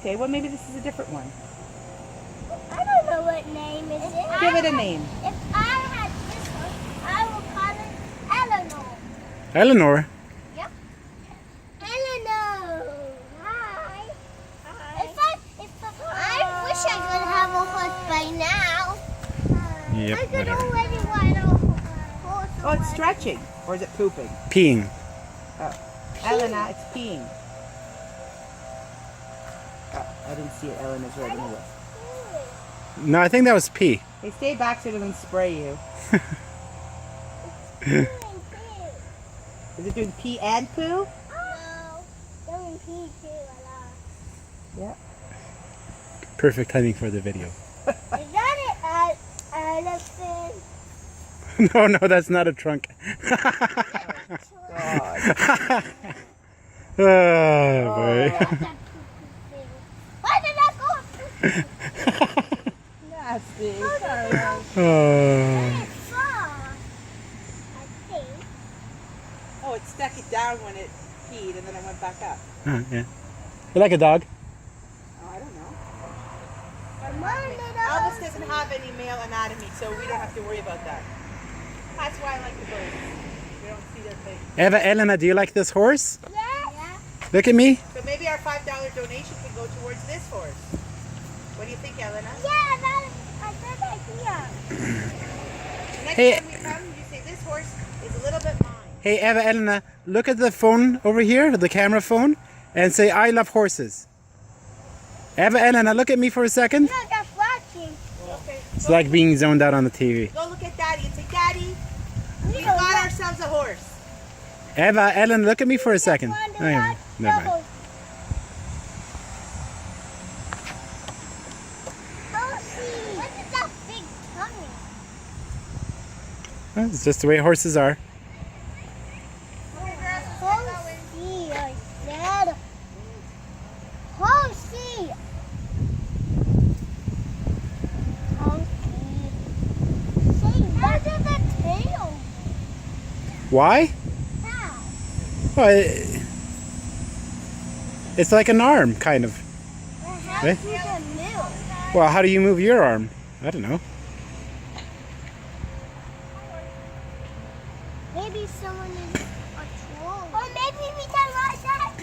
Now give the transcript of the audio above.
Okay, well maybe this is a different one. I don't know what name is it. Give it a name. If I had this one, I would call it Eleanor. Eleanor? Yep. Eleanor. Hi. Hi. I wish I could have a horse by now. Yep, I could whatever. already ride a horse. Oh, it's stretching. Or is it pooping? Peeing. Oh. Elena, it's peeing. Oh, I didn't see it. Elena's right in the way. No, I think that was pee. Hey, stay back so it doesn't spray you. Is it doing pee and poo? No. Doing pee too a lot. Yeah. Perfect timing for the video. Is that an elephant? No, no, that's not a trunk. God. Oh, boy. Why did that go? Nasty. Oh. It's soft, I think. Oh, it stuck it down when it peed and then it went back up. Yeah. You like a dog? Oh, I don't know. Elvis Elvis doesn't have any male anatomy, so we don't have to worry about that. That's why I like the birds. We don't see their face. Eva, Elena, do you like this horse? Yeah. Look at me. So maybe our $5 donation can go towards this horse. What do you think, Elena? Yeah, that's a good idea. Next Hey. time we come, you say this horse is a little bit mine. Hey, Eva, Elena, look at the phone over here, the camera phone, and say, I love horses. Eva, Elena, look at me for a second. No, that's watching. Okay. It's like being zoned out on the TV. Go look at Daddy and say, Daddy, we got ourselves a horse. Eva, Ellen, look at me for a second. Oh, yeah. Never mind. What is that big tummy? Well, it's just the way horses are. Horsey, I said. Horsey. Say, what is the tail? Why? How? Well, it's like an arm, kind of. How Eh? do you move? Well, how do you move your arm? I don't know. Maybe someone is a troll. Or maybe we can ride that.